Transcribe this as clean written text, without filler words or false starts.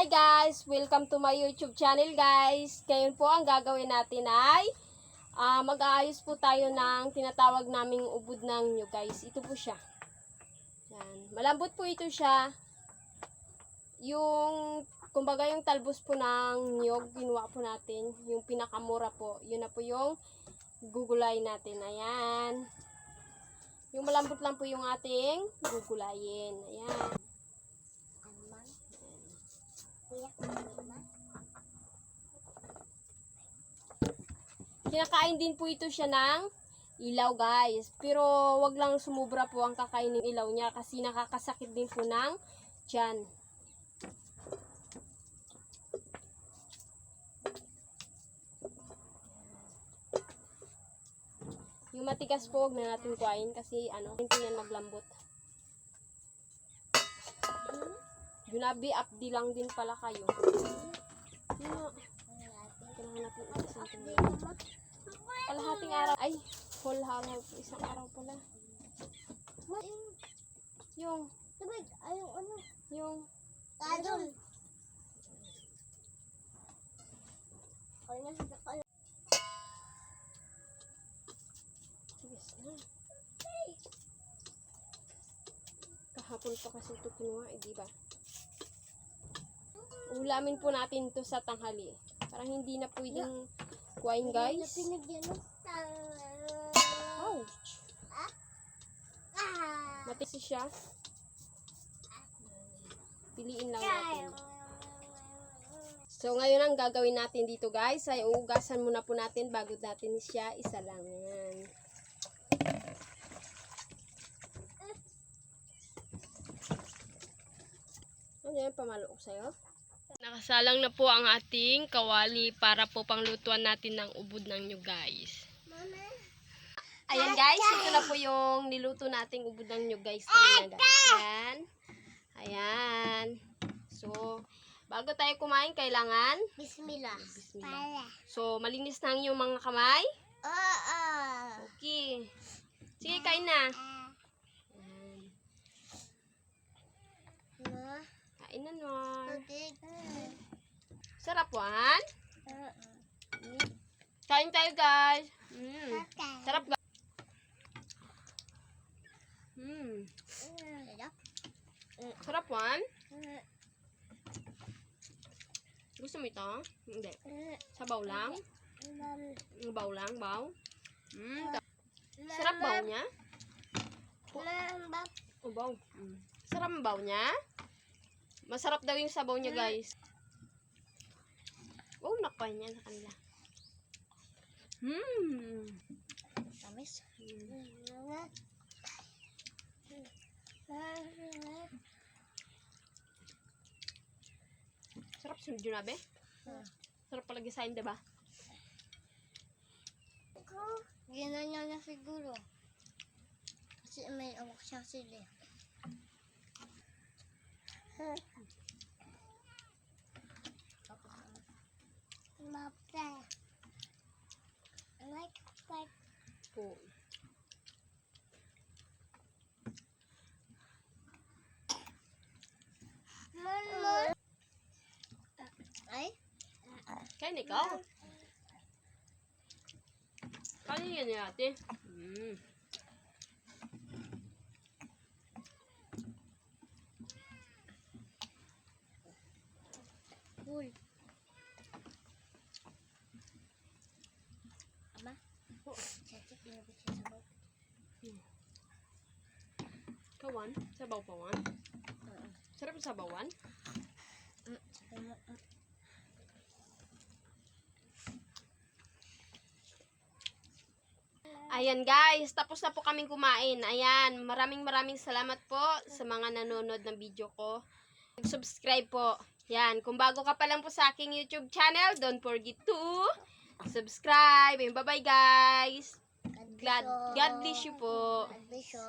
Hi guys! Welcome to my YouTube channel guys. Ngayon po ang gagawin natin ay mag-aayos po tayo ng tinatawag naming ubod ng nyug guys. Ito po siya. Yan. Malambot po ito siya. Yung, kumbaga yung talbos po ng nyug, ginawa po natin. Yung pinakamura po. Yun na po yung gugulay natin. Ayan. Yung malambot lang po yung ating gugulayin. Ayan. Kinakain din po ito siya ng ilaw guys. Pero wag lang sumubra po ang kakainin ilaw niya kasi nakakasakit din po ng tiyan. Yung matigas po huwag na natin kuhain kasi hindi yan maglambot. Junabi, updi lang din pala kayo. Kailangan natin isang kalahating araw. Ay, whole araw. Isang araw pala. Yung Kadol. yes na. Kahapon pa kasi ito kinuha, diba? Ulamin po natin to sa tanghali. Parang hindi na pwedeng kuhain guys. Ouch! Matisi siya. Piliin lang natin. So, ngayon ang gagawin natin dito guys ay uugasan muna po natin bago natin siya isa lang. Yan. Ano yan? Pamalo ko sa'yo? Nakasalang na po ang ating kawali para po panglutuan natin ng ubod ng nyug guys. Ayan guys, ito na po yung niluto nating ubod ng nyug guys. Ayan. Ayan. So, bago tayo kumain, kailangan Bismillah. Bismillah. So, malinis na ang iyong mga kamay. Okay. Sige, kain na. Ayan. Kain na, Nor. Sarap, Juan. Kain tayo, guys. Sarap, guys. Sarap, Juan. Gusto mo ito? Hindi. Sabaw lang? Baw lang, baw. Sarap baw niya? Baw. Sarap ang baw niya? Masarap daw yung sabaw niya, guys. Oh, nakpain niya sa kanila. Tamis. Sarap sa junabe. Sarap palagi sa hindi ba? Ginanyan na siguro. Kasi may awak siya sila. Mapta. Like. Po. Ay? Kain ikaw. Kain yan natin. Cool. Ama? Sasip pinabit siya sa bawang. Kawan? Sabaw pa, Wan? Sarap yung sabawan? Ayan guys, tapos na po kaming kumain. Ayan, maraming salamat po sa mga nanonood ng video ko. Subscribe po. Yan, kung bago ka pa lang po sa aking YouTube channel, don't forget to subscribe. Bye bye guys. God bless you po. God bless you.